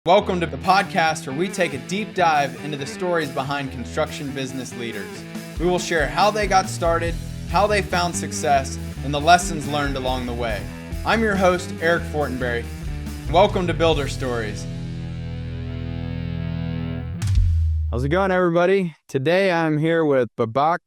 Welcome to the podcast where we take a deep dive into the stories behind construction business leaders. We will share how they got started, how they found success, and the lessons learned along the way. I'm your host, Eric Fortenberry. Welcome to Builder Stories. How's it going, everybody? Today I'm here with Babak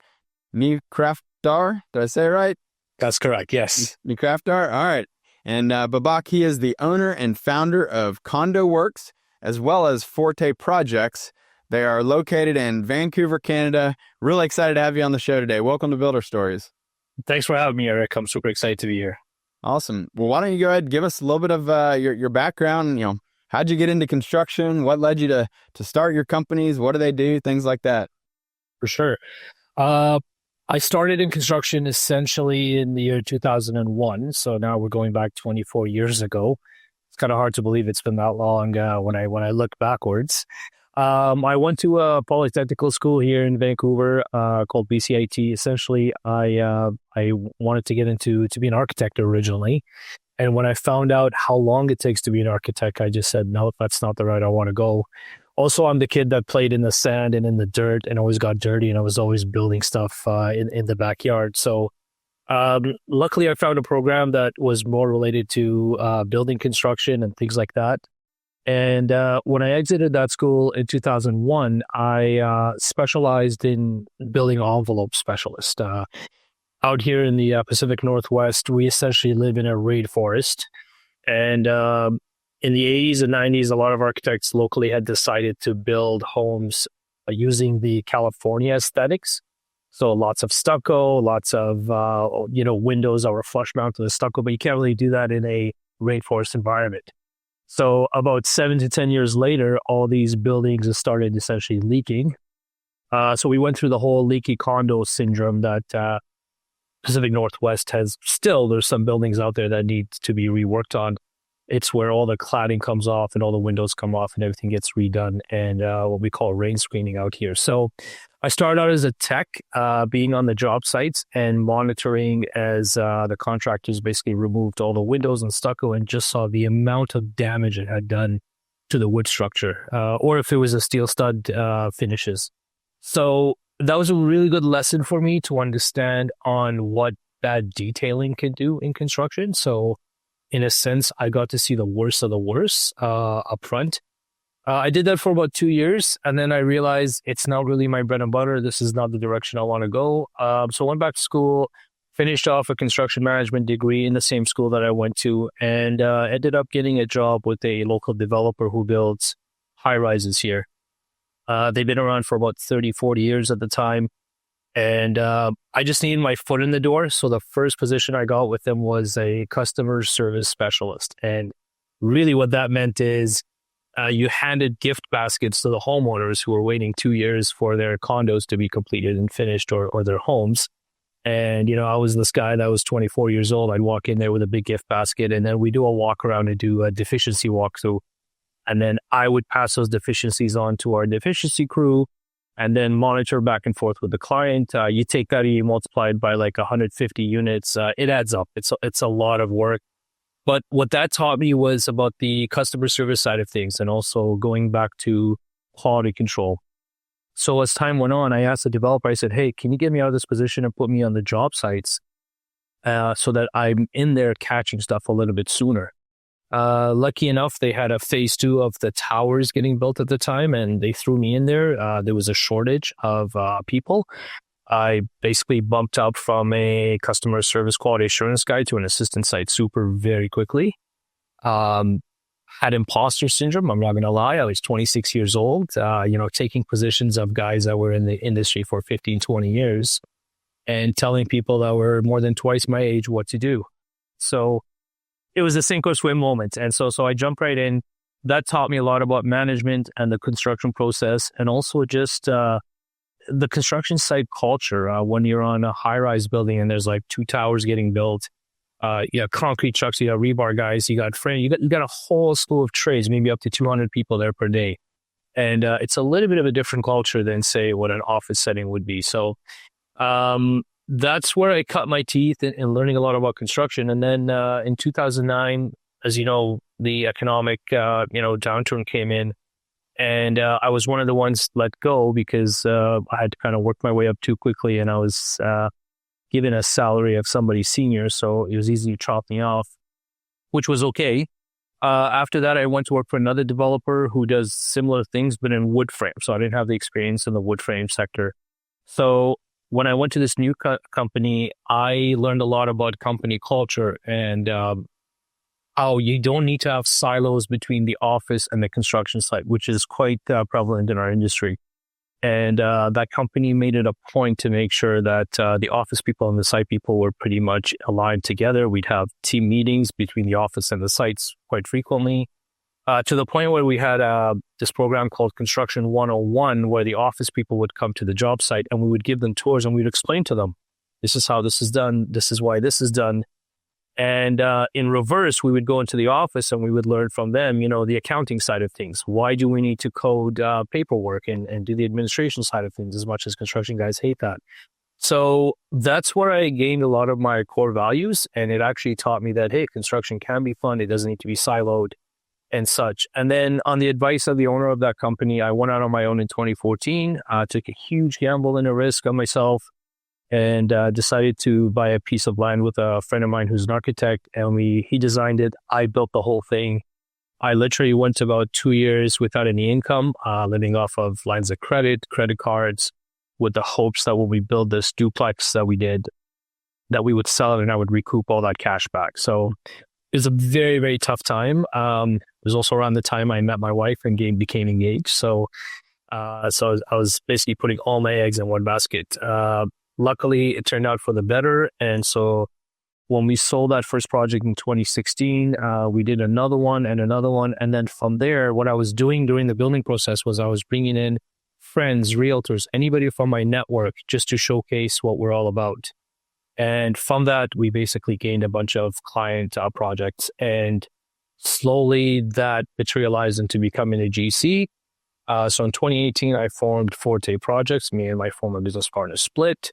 Nikraftar. Did I say it right? That's correct, yes. Nikraftar? All right. And Babak, he is the owner and founder of CondoWorks, as well as Forte Projects. They are located in Vancouver, Canada. Really excited to have you on the show today. Welcome to Builder Stories. Thanks for having me, Eric. I'm super excited to be here. Awesome. Well, why don't you go ahead and give us a little bit of your background? How'd you get into construction? What led you to start your companies? What do they do? Things like that. For sure. I started in construction essentially in the year 2001. So now we're going back 24 years ago. It's kind of hard to believe it's been that long when I look backwards. I went to a polytechnical school here in Vancouver called BCIT. Essentially, I wanted to get to be an architect originally. And when I found out how long it takes to be an architect, I just said, no, that's not the route I want to go. Also, I'm the kid that played in the sand and in the dirt and always got dirty, and I was always building stuff in the backyard. So luckily, I found a program that was more related to building construction and things like that. And when I exited that school in 2001, I specialized in building envelope specialist. Out here in the Pacific Northwest, we essentially live in a rainforest. And in the 80s and 90s, a lot of architects locally had decided to build homes using the California aesthetics. So lots of stucco, lots of windows that were flush mounted with stucco, but you can't really do that in a rainforest environment. So about 7 to 10 years later, all these buildings have started essentially leaking. So we went through the whole leaky condo syndrome that Pacific Northwest has still. There's some buildings out there that need to be reworked on. It's where all the cladding comes off and all the windows come off and everything gets redone, and what we call rain screening out here. So I started out as a tech, being on the job sites and monitoring as the contractors basically removed all the windows and stucco and just saw the amount of damage it had done to the wood structure, or if it was a steel stud finishes. So that was a really good lesson for me to understand on what bad detailing can do in construction. So in a sense, I got to see the worst of the worst up front. I did that for about 2 years, and then I realized it's not really my bread and butter. This is not the direction I want to go. So I went back to school, finished off a construction management degree in the same school that I went to, and ended up getting a job with a local developer who builds high-rises here. They've been around for about 30, 40 years at the time. And I just needed my foot in the door. So the first position I got with them was a customer service specialist. And really what that meant is you handed gift baskets to the homeowners who were waiting 2 years for their condos to be completed and finished, or their homes. And, I was this guy that was 24 years old. I'd walk in there with a big gift basket, and then we do a walk around and do a deficiency walkthrough. And then I would pass those deficiencies on to our deficiency crew, and then monitor back and forth with the client. You take that and you multiply it by like 150 units. It adds up. It's a lot of work. But what that taught me was about the customer service side of things, and also going back to quality control. So as time went on, I asked the developer, I said, hey, can you get me out of this position and put me on the job sites so that I'm in there catching stuff a little bit sooner? Lucky enough, they had a phase 2 of the towers getting built at the time, and they threw me in there. There was a shortage of people. I basically bumped up from a customer service quality assurance guy to an assistant site super very quickly. Had imposter syndrome. I'm not going to lie. I was 26 years old, taking positions of guys that were in the industry for 15, 20 years and telling people that were more than twice my age what to do. So it was a sink or swim moment. And so I jumped right in. That taught me a lot about management and the construction process, and also just the construction site culture. When you're on a high-rise building and there's like 2 towers getting built, you have concrete trucks, you got rebar guys, you got frame, you got a whole slew of trades, maybe up to 200 people there per day. And it's a little bit of a different culture than, say, what an office setting would be. So that's where I cut my teeth in learning a lot about construction. And then in 2009, as you know, the economic, downturn came in, and I was one of the ones let go because I had to kind of work my way up too quickly, and I was given a salary of somebody senior, so it was easy to chop me off, which was okay. After that, I went to work for another developer who does similar things, but in wood frame. So I didn't have the experience in the wood frame sector. So when I went to this new company, I learned a lot about company culture and how you don't need to have silos between the office and the construction site, which is quite prevalent in our industry. And that company made it a point to make sure that the office people and the site people were pretty much aligned together. We'd have team meetings between the office and the sites quite frequently, to the point where we had this program called Construction 101, where the office people would come to the job site and we would give them tours and we'd explain to them, this is how this is done, this is why this is done. And in reverse, we would go into the office and we would learn from them, the accounting side of things. Why do we need to code paperwork and do the administration side of things, as much as construction guys hate that? So that's where I gained a lot of my core values. And it actually taught me that, hey, construction can be fun. It doesn't need to be siloed and such. And then on the advice of the owner of that company, I went out on my own in 2014, took a huge gamble and a risk on myself, and decided to buy a piece of land with a friend of mine who's an architect, and he designed it. I built the whole thing. I literally went about 2 years without any income, living off of lines of credit cards, with the hopes that when we build this duplex that we did, that we would sell it and I would recoup all that cash back. So it was a very, very tough time. It was also around the time I met my wife and became engaged. So I was basically putting all my eggs in one basket. Luckily, it turned out for the better. And so when we sold that first project in 2016, we did another one. And then from there, what I was doing during the building process was I was bringing in friends, realtors, anybody from my network, just to showcase what we're all about. And from that, we basically gained a bunch of client projects. And slowly that materialized into becoming a GC. So in 2018, I formed Forte Projects. Me and my former business partner split.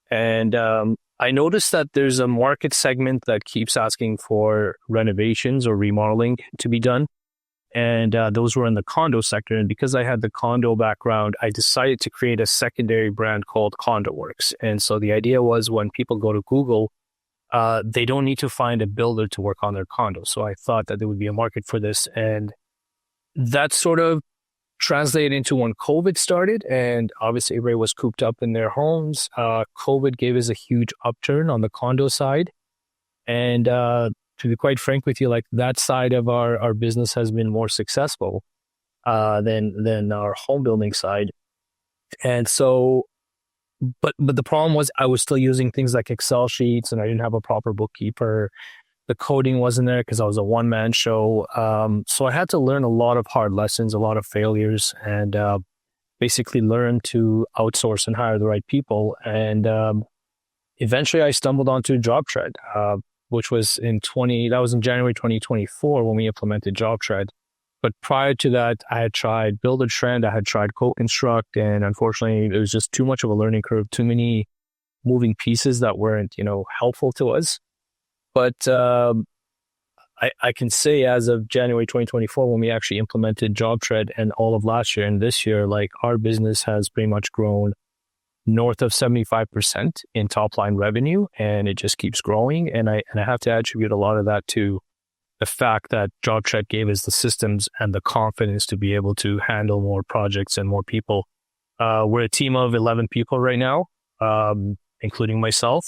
And I noticed that there's a market segment that keeps asking for renovations or remodeling to be done. And those were in the condo sector. And because I had the condo background, I decided to create a secondary brand called CondoWorks. And so the idea was when people go to Google, they don't need to find a builder to work on their condo. So I thought that there would be a market for this. And that sort of translated into when COVID started, and obviously everybody was cooped up in their homes. COVID gave us a huge upturn on the condo side. And to be quite frank with you, like that side of our business has been more successful than our home building side. And so, but the problem was I was still using things like Excel sheets and I didn't have a proper bookkeeper. The coding wasn't there because I was a one-man show. So I had to learn a lot of hard lessons, a lot of failures, and basically learn to outsource and hire the right people. And eventually I stumbled onto JobTread, which was in January 2024 when we implemented JobTread. But prior to that, I had tried Build a Trend, I had tried Co-Construct, and unfortunately it was just too much of a learning curve, too many moving pieces that weren't, helpful to us. But I can say as of January 2024, when we actually implemented JobTread and all of last year and this year, like our business has pretty much grown north of 75% in top line revenue, and it just keeps growing. And I have to attribute a lot of that to the fact that JobTread gave us the systems and the confidence to be able to handle more projects and more people. We're a team of 11 people right now, including myself.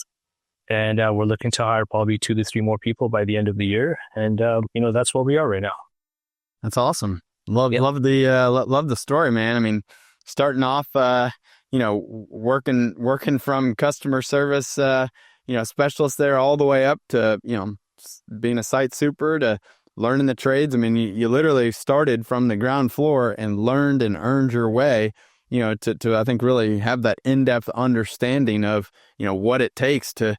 And we're looking to hire probably 2 to 3 more people by the end of the year. And, that's where we are right now. That's awesome. Love the story, man. I mean, starting off, working from customer service, specialist there all the way up to, being a site super to learning the trades. I mean, you literally started from the ground floor and learned and earned your way, to I think really have that in-depth understanding of, what it takes to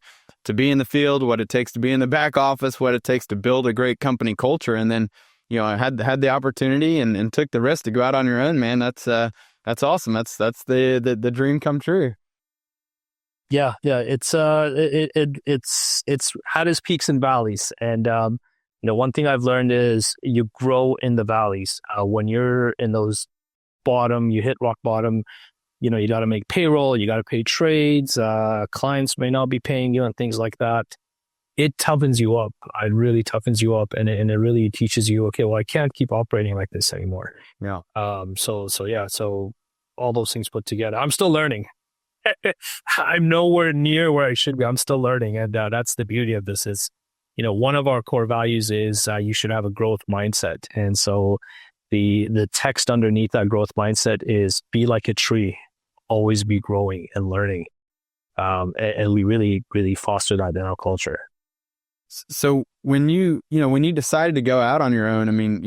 be in the field, what it takes to be in the back office, what it takes to build a great company culture. And then, I had the opportunity and took the risk to go out on your own, man. That's awesome. That's the dream come true. Yeah. It's had its peaks and valleys. And, one thing I've learned is you grow in the valleys. When you're in those bottom, you hit rock bottom, you got to make payroll, you got to pay trades, clients may not be paying you and things like that. It toughens you up. It really toughens you up, and it really teaches you, okay, well, I can't keep operating like this anymore. Yeah. So all those things put together, I'm still learning. I'm nowhere near where I should be. I'm still learning, and that's the beauty of this. Is one of our core values is you should have a growth mindset, and so the text underneath that growth mindset is be like a tree, always be growing and learning, and we really foster that in our culture. So when you decided to go out on your own, I mean,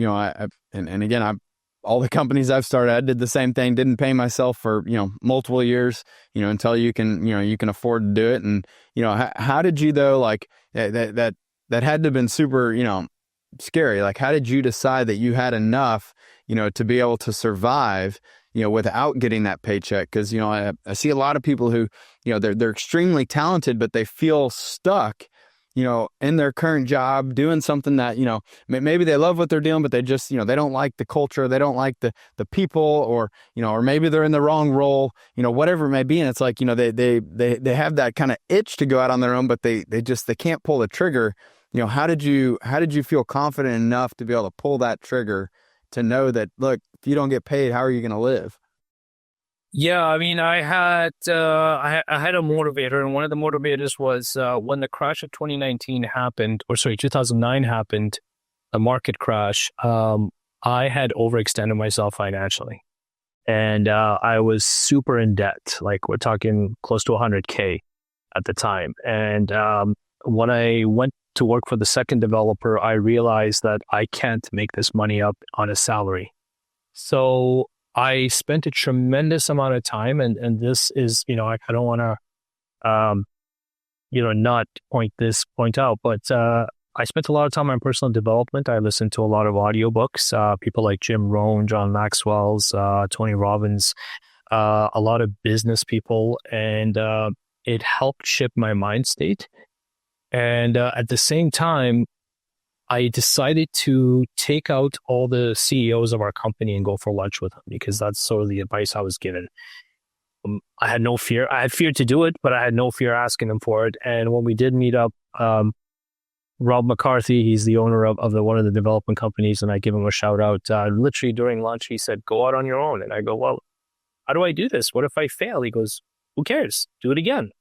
all the companies I've started, I did the same thing, didn't pay myself for, multiple years, until you can afford to do it. And, how did you though, like that had to have been super, scary. Like, how did you decide that you had enough, to be able to survive, without getting that paycheck? Cause, I see a lot of people who, they're extremely talented, but they feel stuck, in their current job, doing something that, maybe they love what they're doing, but they just, they don't like the culture. They don't like the people, or, or maybe they're in the wrong role, whatever it may be. And it's like, they have that kind of itch to go out on their own, but they can't pull the trigger. How did you feel confident enough to be able to pull that trigger to know that, look, if you don't get paid, how are you going to live? Yeah, I mean, I had a motivator, and one of the motivators was when the crash of 2019 happened, 2009 happened, the market crash. I had overextended myself financially, and I was super in debt. Like, we're talking close to $100K at the time. And when I went to work for the second developer, I realized that I can't make this money up on a salary. So I spent a tremendous amount of time, and this is, I don't want to, not point out, but I spent a lot of time on personal development. I listened to a lot of audiobooks, people like Jim Rohn, John Maxwell's, Tony Robbins, a lot of business people, and it helped shape my mind state. And at the same time, I decided to take out all the CEOs of our company and go for lunch with them, because that's sort of the advice I was given. I had no fear. I had fear to do it, but I had no fear asking them for it. And when we did meet up, Rob McCarthy, he's the owner of one of the development companies, and I give him a shout out. Literally during lunch, he said, "Go out on your own." And I go, "Well, how do I do this? What if I fail?" He goes, "Who cares? Do it again."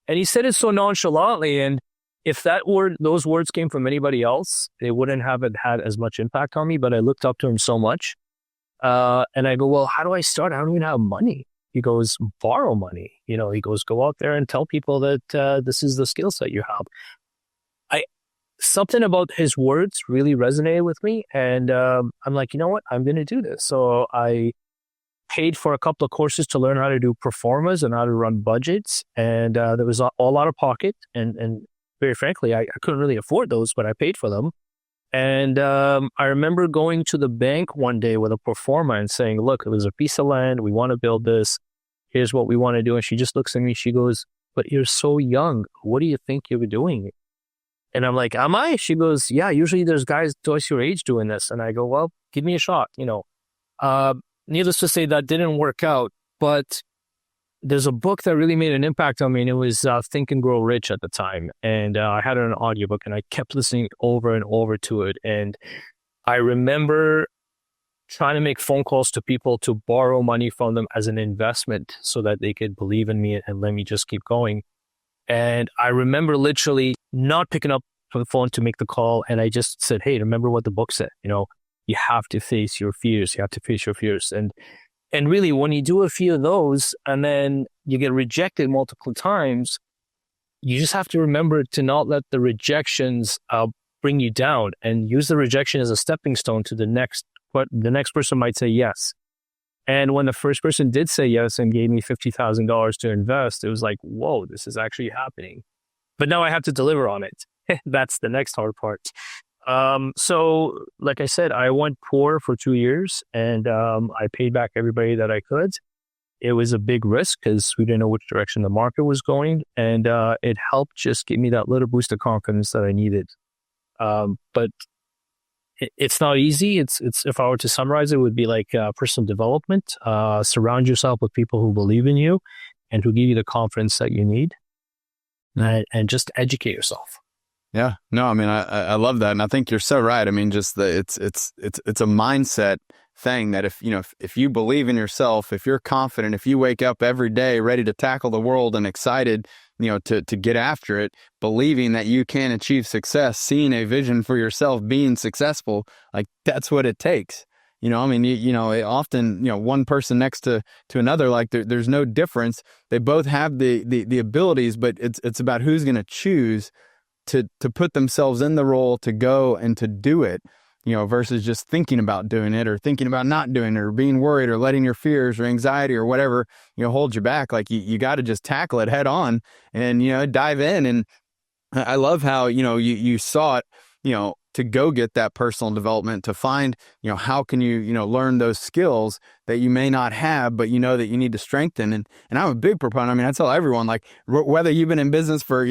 And he said it so nonchalantly, and if those words came from anybody else, they wouldn't have had as much impact on me. But I looked up to him so much, and I go, "Well, how do I start? I don't even have money." He goes, "Borrow money." He goes, "Go out there and tell people that this is the skill set you have." Something about his words really resonated with me, and I'm like, you know what? I'm going to do this. So I paid for a couple of courses to learn how to do pro formas and how to run budgets, and there was all out of pocket, and very frankly, I couldn't really afford those, but I paid for them. And I remember going to the bank one day with a pro forma and saying, "Look, it was a piece of land. We want to build this. Here's what we want to do." And she just looks at me. She goes, "But you're so young. What do you think you're doing?" And I'm like, "Am I?" She goes, "Yeah, usually there's guys twice your age doing this." And I go, "Well, give me a shot." Needless to say, that didn't work out. But there's a book that really made an impact on me, and it was Think and Grow Rich at the time. And I had it on an audiobook, and I kept listening over and over to it. And I remember trying to make phone calls to people to borrow money from them as an investment so that they could believe in me and let me just keep going. And I remember literally not picking up the phone to make the call. And I just said, "Hey, remember what the book said? You have to face your fears. You have to face your fears." And really, when you do a few of those and then you get rejected multiple times, you just have to remember to not let the rejections bring you down, and use the rejection as a stepping stone to the next. What the next person might say yes. And when the first person did say yes and gave me $50,000 to invest, it was like, whoa, this is actually happening. But now I have to deliver on it. That's the next hard part. So like I said, I went poor for 2 years, and I paid back everybody that I could. It was a big risk because we didn't know which direction the market was going. And it helped just give me that little boost of confidence that I needed. But it's not easy. It's if I were to summarize it, would be like personal development. Surround yourself with people who believe in you and who give you the confidence that you need, and just educate yourself. Yeah, no, I mean, I love that. And I think you're so right. I mean, just it's a mindset thing that if you believe in yourself, if you're confident, if you wake up every day ready to tackle the world and excited, to get after it, believing that you can achieve success, seeing a vision for yourself, being successful, like that's what it takes. I mean, often, one person next to another, like there's no difference. They both have the abilities, but it's about who's going to choose to put themselves in the role to go and to do it, versus just thinking about doing it or thinking about not doing it or being worried or letting your fears or anxiety or whatever, hold you back. Like you got to just tackle it head on and, dive in. And I love how, you saw it, to go get that personal development, to find, how can you, learn those skills that you may not have, but that you need to strengthen. And I'm a big proponent. I mean, I tell everyone, like, whether you've been in business for,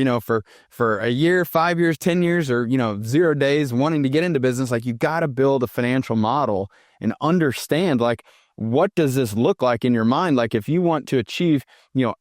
for a year, 5 years, 10 years, or, 0 days wanting to get into business, like you got to build a financial model and understand, like, what does this look like in your mind? Like if you want to achieve,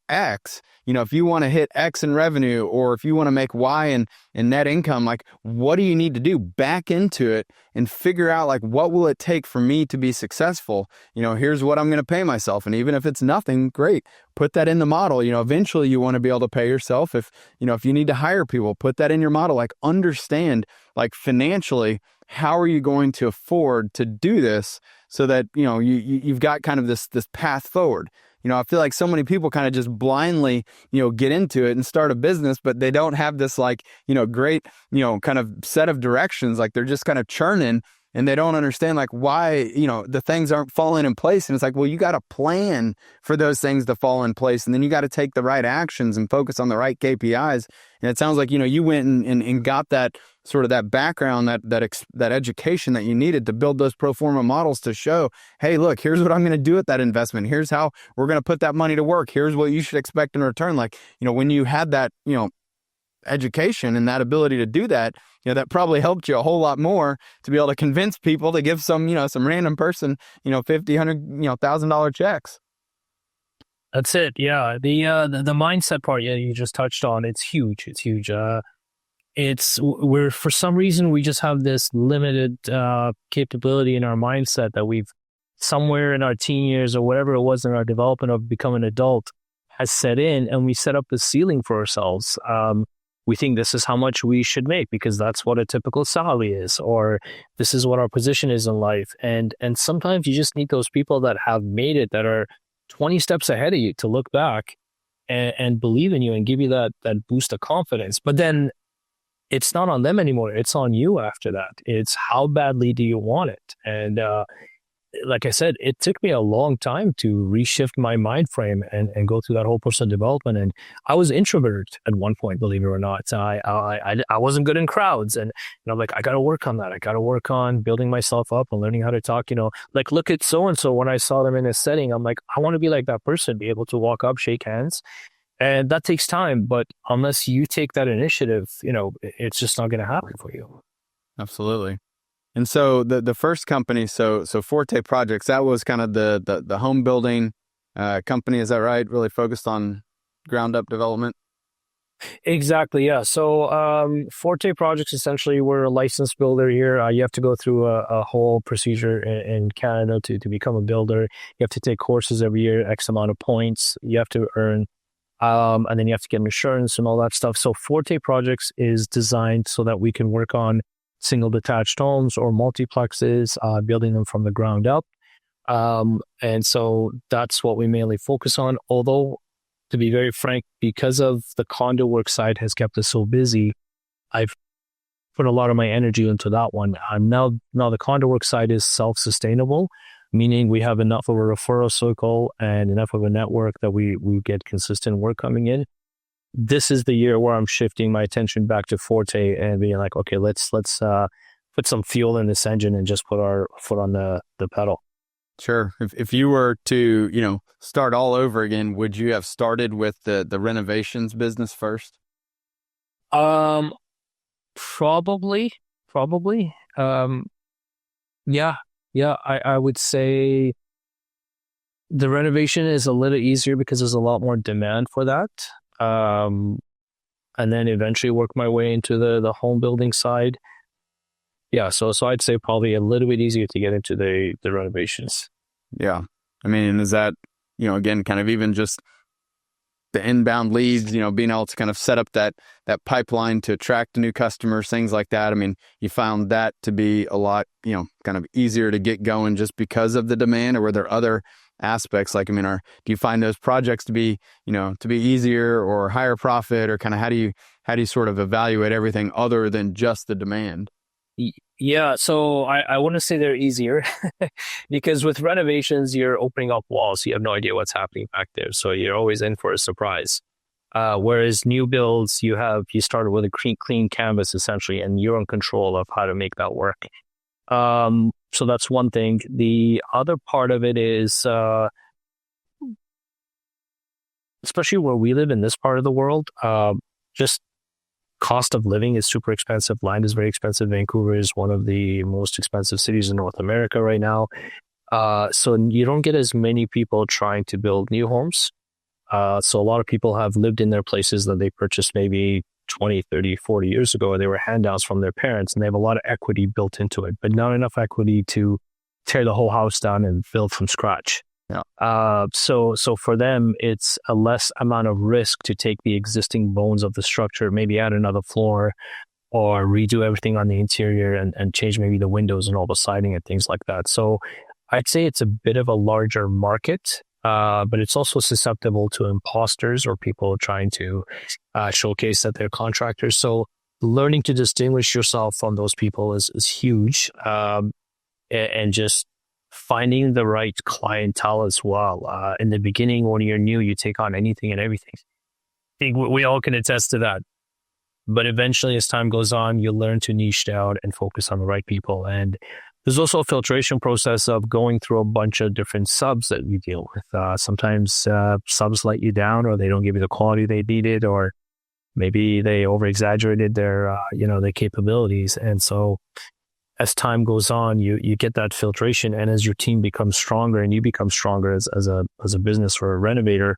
X, if you want to hit X in revenue, or if you want to make Y in net income, like what do you need to do? Back into it and figure out, like, what will it take for me to be successful? Here's what I'm going to pay myself. And even if it's nothing, great, put that in the model. Eventually you want to be able to pay yourself. If you need to hire people, put that in your model. Like understand, like financially, how are you going to afford to do this so that, you've got kind of this path forward. I feel like so many people kind of just blindly, get into it and start a business, but they don't have this like, great, kind of set of directions. Like they're just kind of churning and they don't understand like why, the things aren't falling in place. And it's like, well, you got to plan for those things to fall in place. And then you got to take the right actions and focus on the right KPIs. And it sounds like, you went and got that sort of that background, that education that you needed to build those pro forma models to show, hey, look, here's what I'm going to do with that investment. Here's how we're going to put that money to work. Here's what you should expect in return. Like, when you had that, education and that ability to do that, that probably helped you a whole lot more to be able to convince people to give some random person, $50, $100, $1,000 checks. That's it. Yeah. The mindset part, yeah, you just touched on, it's huge. It's huge. We're, for some reason, we just have this limited capability in our mindset that we've somewhere in our teen years or whatever it was in our development of becoming an adult has set in, and we set up a ceiling for ourselves. We think this is how much we should make because that's what a typical salary is, or this is what our position is in life. And sometimes you just need those people that have made it, that are 20 steps ahead of you, to look back and believe in you and give you that boost of confidence. But then it's not on them anymore. It's on you after that. It's how badly do you want it? And like I said, it took me a long time to reshift my mind frame and go through that whole personal development. And I was introverted at one point, believe it or not. I wasn't good in crowds, and I'm like, I got to work on that. I got to work on building myself up and learning how to talk. Like look at so and so. When I saw them in a setting, I'm like, I want to be like that person, be able to walk up, shake hands. And that takes time, but unless you take that initiative, it's just not going to happen for you. Absolutely. And so the first company, so Forte Projects, that was kind of the home building company, is that right? Really focused on ground up development? Exactly, yeah. So Forte Projects, essentially, we're a licensed builder here. You have to go through a whole procedure in Canada to become a builder. You have to take courses every year, X amount of points you have to earn. And then you have to get insurance and all that stuff. So Forte Projects is designed so that we can work on single detached homes or multiplexes, building them from the ground up. And so that's what we mainly focus on. Although, to be very frank, because of the CondoWorks side has kept us so busy, I've put a lot of my energy into that one. Now the CondoWorks side is self-sustainable, meaning we have enough of a referral circle and enough of a network that we get consistent work coming in. This is the year where I'm shifting my attention back to Forte and being like, okay, let's put some fuel in this engine and just put our foot on the pedal. Sure. If you were to, start all over again, would you have started with the renovations business first? Probably. Yeah, yeah, I would say the renovation is a little easier because there's a lot more demand for that. Um, and then eventually work my way into the home building side. Yeah, so I'd say probably a little bit easier to get into the renovations. Yeah. I mean, is that, again, kind of even just the inbound leads, being able to kind of set up that pipeline to attract new customers, things like that. I mean, you found that to be a lot, kind of easier to get going just because of the demand, or were there other aspects like, I mean, do you find those projects to be, to be easier or higher profit, or kind of how do you sort of evaluate everything other than just the demand? Yeah, so I want to say they're easier because with renovations, you're opening up walls. You have no idea what's happening back there. So you're always in for a surprise. Whereas new builds, you started with a clean canvas essentially, and you're in control of how to make that work. So that's one thing. The other part of it is, especially where we live in this part of the world, just cost of living is super expensive. Land is very expensive. Vancouver is one of the most expensive cities in North America right now. So you don't get as many people trying to build new homes. So a lot of people have lived in their places that they purchased maybe 20, 30, 40 years ago. They were handouts from their parents, and they have a lot of equity built into it, but not enough equity to tear the whole house down and build from scratch. Yeah. So for them, it's a less amount of risk to take the existing bones of the structure, maybe add another floor or redo everything on the interior and change maybe the windows and all the siding and things like that. So I'd say it's a bit of a larger market, but it's also susceptible to imposters or people trying to showcase that they're contractors. So learning to distinguish yourself from those people is huge, and just finding the right clientele as well. In the beginning, when you're new, you take on anything and everything. I think we all can attest to that. But eventually, as time goes on, you learn to niche down and focus on the right people. And there's also a filtration process of going through a bunch of different subs that we deal with. Sometimes subs let you down, or they don't give you the quality they needed, or maybe they over-exaggerated their capabilities. And so as time goes on, you get that filtration, and as your team becomes stronger and you become stronger as a business or a renovator,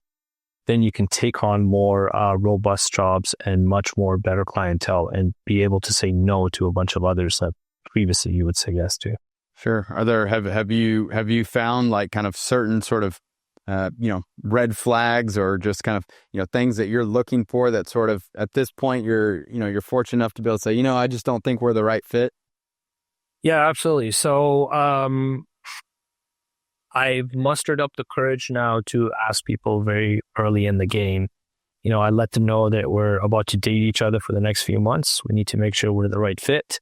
then you can take on more robust jobs and much more better clientele, and be able to say no to a bunch of others that previously you would say yes to. Sure. Have you found like kind of certain sort of red flags, or just kind of things that you're looking for that sort of at this point you're fortunate enough to be able to say, I just don't think we're the right fit? Yeah, absolutely. So I've mustered up the courage now to ask people very early in the game. I let them know that we're about to date each other for the next few months. We need to make sure we're the right fit.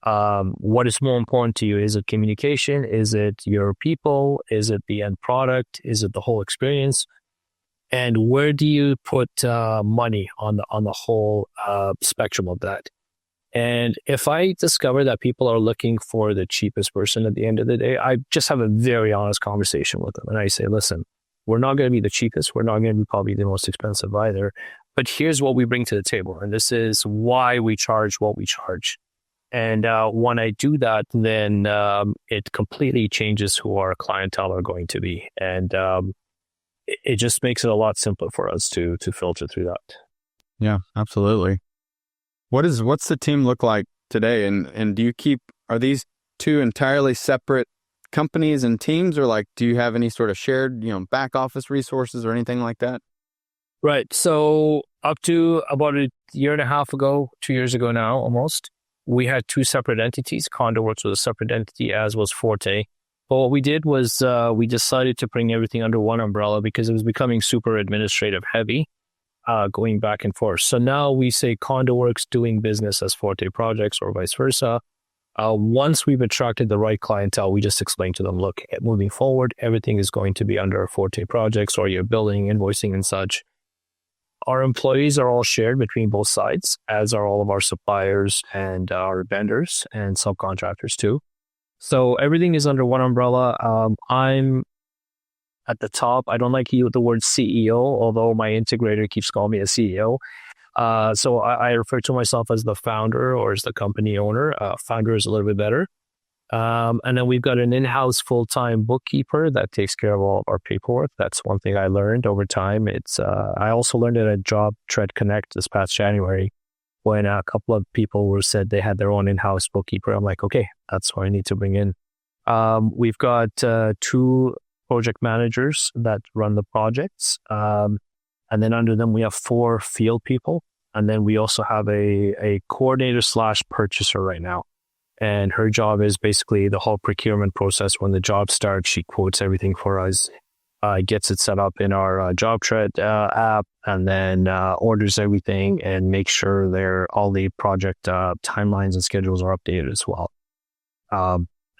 What is more important to you? Is it communication? Is it your people? Is it the end product? Is it the whole experience? And where do you put money on the whole spectrum of that? And if I discover that people are looking for the cheapest person at the end of the day, I just have a very honest conversation with them. And I say, listen, we're not going to be the cheapest. We're not going to be probably the most expensive either. But here's what we bring to the table. And this is why we charge what we charge. And when I do that, then it completely changes who our clientele are going to be. And it just makes it a lot simpler for us to filter through that. Yeah, absolutely. What's the team look like today? And are these two entirely separate companies and teams, or like, do you have any sort of shared, back office resources or anything like that? Right. So up to about a year and a half ago, 2 years ago now, almost, we had two separate entities. CondoWorks was a separate entity, as was Forte. But what we did was we decided to bring everything under one umbrella because it was becoming super administrative heavy. Going back and forth. So now we say CondoWorks doing business as Forte Projects, or vice versa. Once we've attracted the right clientele, we just explain to them, look, moving forward, everything is going to be under Forte Projects, or your billing, invoicing and such. Our employees are all shared between both sides, as are all of our suppliers and our vendors and subcontractors too. So everything is under one umbrella. I'm at the top. I don't like to use the word CEO, although my integrator keeps calling me a CEO. So I refer to myself as the founder, or as the company owner. Founder is a little bit better. And then we've got an in-house full-time bookkeeper that takes care of all of our paperwork. That's one thing I learned over time. I also learned at a job, Tread Connect, this past January, when a couple of people said they had their own in-house bookkeeper. I'm like, okay, that's what I need to bring in. We've got 2 project managers that run the projects. And then under them, we have 4 field people. And then we also have a coordinator / purchaser right now. And her job is basically the whole procurement process. When the job starts, she quotes everything for us, gets it set up in our JobTread app, and then orders everything and makes sure all the project timelines and schedules are updated as well.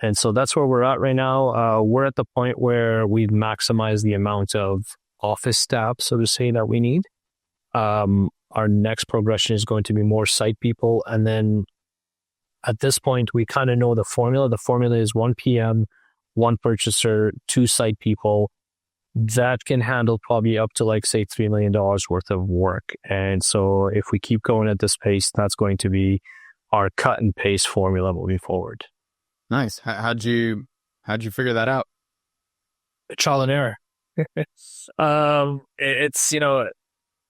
And so that's where we're at right now. We're at the point where we've maximized the amount of office staff, so to say, that we need. Our next progression is going to be more site people, and then at this point, we kind of know the formula. The formula is 1 PM, 1 purchaser, 2 site people. That can handle probably up to say $3 million worth of work. And so if we keep going at this pace, that's going to be our cut and paste formula moving forward. Nice. How'd you figure that out? Trial and error. It's,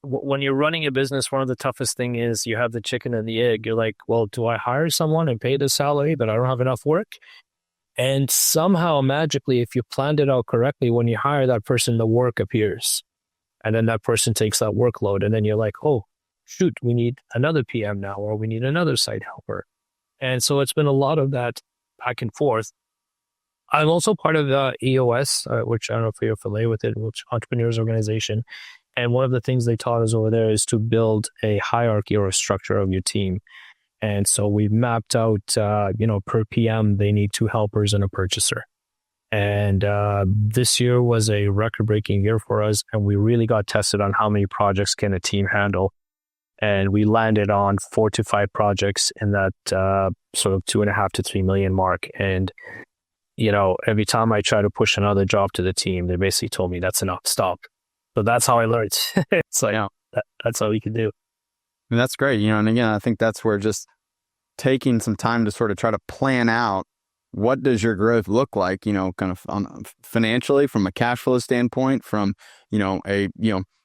when you're running a business, one of the toughest thing is you have the chicken and the egg. You're like, well, do I hire someone and pay the salary, but I don't have enough work? And somehow magically, if you planned it out correctly, when you hire that person, the work appears. And then that person takes that workload. And then you're like, oh, shoot, we need another PM now, or we need another site helper. And so it's been a lot of that back and forth. I'm also part of the EOS, which I don't know if you're familiar with it, which Entrepreneurs Organization. And one of the things they taught us over there is to build a hierarchy or a structure of your team. And so we've mapped out, per PM, they need 2 helpers and a purchaser. And this year was a record-breaking year for us, and we really got tested on how many projects can a team handle. And we landed on 4 to 5 projects in that sort of 2.5 to 3 million mark. And every time I try to push another job to the team, they basically told me that's enough, stop. So that's how I learned. It's like, that's all we can do. And that's great. And again, I think that's where just taking some time to sort of try to plan out what does your growth look like, kind of financially from a cash flow standpoint, from, a,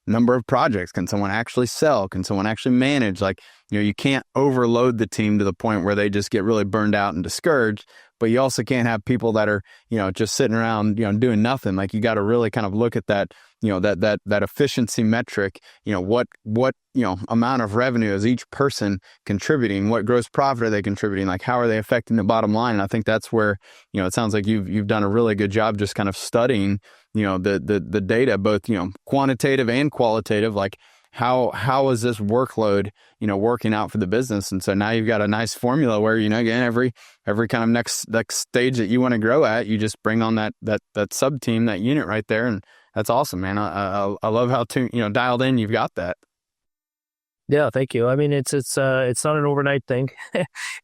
number of projects. Can someone actually sell? Can someone actually manage? You can't overload the team to the point where they just get really burned out and discouraged, but you also can't have people that are, just sitting around, doing nothing. You got to really kind of look at that, that efficiency metric, what amount of revenue is each person contributing? What gross profit are they contributing? How are they affecting the bottom line? And I think that's where, it sounds like you've done a really good job just kind of studying, the data, both, quantitative and qualitative, how is this workload, working out for the business? And so now you've got a nice formula where, again, every kind of next stage that you want to grow at, you just bring on that sub team, that unit right there. And that's awesome, man. I love how dialed in you've got that. Yeah, thank you. I mean, it's not an overnight thing.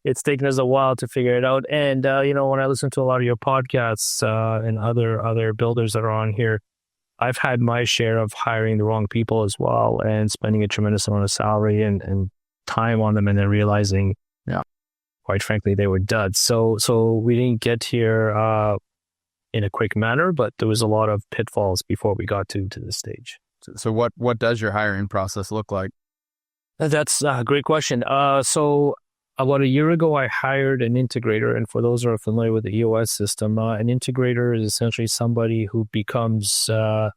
It's taken us a while to figure it out. And when I listen to a lot of your podcasts and other builders that are on here, I've had my share of hiring the wrong people as well, and spending a tremendous amount of salary and time on them, and then realizing, quite frankly, they were duds. So we didn't get here in a quick manner, but there was a lot of pitfalls before we got to this stage. So what does your hiring process look like? That's a great question. So about a year ago, I hired an integrator. And for those who are familiar with the EOS system, an integrator is essentially somebody who becomes, they're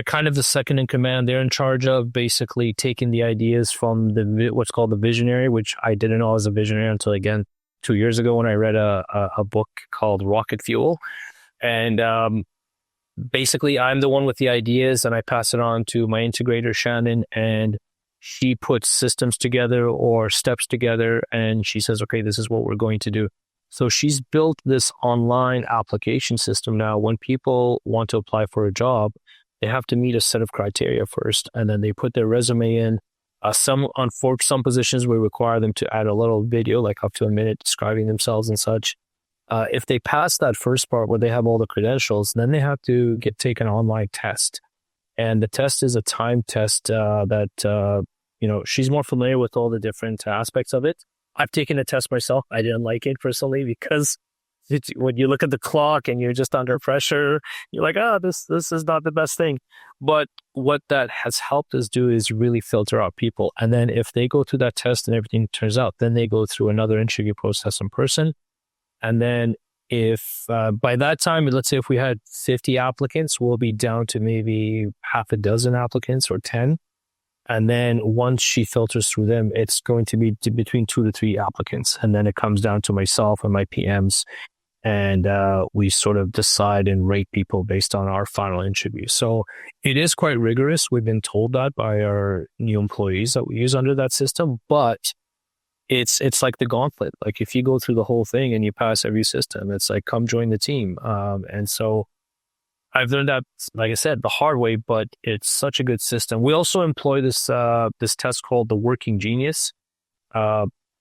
kind of the second in command. They're in charge of basically taking the ideas from what's called the visionary, which I didn't know I was a visionary until, again, 2 years ago when I read a book called Rocket Fuel. And basically, I'm the one with the ideas, and I pass it on to my integrator, Shannon, and she puts systems together or steps together, and she says, okay, this is what we're going to do. So she's built this online application system now. When people want to apply for a job, they have to meet a set of criteria first, and then they put their resume in. Some positions we require them to add a little video, like up to a minute, describing themselves and such. If they pass that first part where they have all the credentials, then they have to take an online test. And the test is a time test that she's more familiar with all the different aspects of it. I've taken a test myself. I didn't like it personally because when you look at the clock and you're just under pressure, you're like, oh, this is not the best thing. But what that has helped us do is really filter out people. And then if they go through that test and everything turns out, then they go through another interview process in person. And then if by that time, let's say if we had 50 applicants, we'll be down to maybe half a dozen applicants or 10. And then once she filters through them, it's going to be between 2 to 3 applicants. And then it comes down to myself and my PMs. And we sort of decide and rate people based on our final interview. So it is quite rigorous. We've been told that by our new employees that we use under that system, but it's like the gauntlet. Like if you go through the whole thing and you pass every system, it's like, come join the team. And so I've learned that, like I said, the hard way, but it's such a good system. We also employ this test called the Working Genius.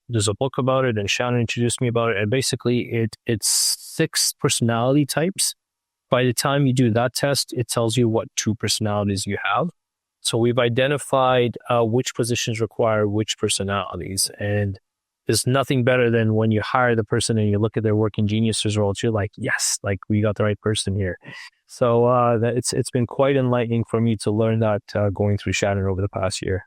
There's a book about it, and Shannon introduced me about it. And basically, it's 6 personality types. By the time you do that test, it tells you what 2 personalities you have. So we've identified which positions require which personalities. And there's nothing better than when you hire the person and you look at their Working Genius results, you're like, yes, like we got the right person here. So it's been quite enlightening for me to learn that going through Shannon over the past year.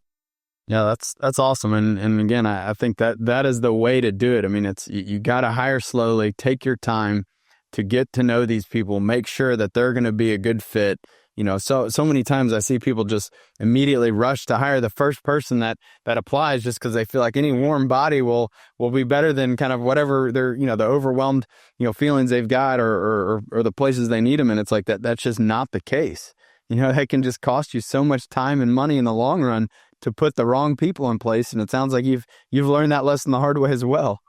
Yeah, that's awesome. And again, I think that is the way to do it. I mean, it's you got to hire slowly, take your time to get to know these people, make sure that they're going to be a good fit. You know, so many times I see people just immediately rush to hire the first person that applies just because they feel like any warm body will be better than kind of whatever they're, you know, the overwhelmed, you know, feelings they've got or the places they need them. And it's like that's just not the case. You know, that can just cost you so much time and money in the long run to put the wrong people in place. And it sounds like you've learned that lesson the hard way as well.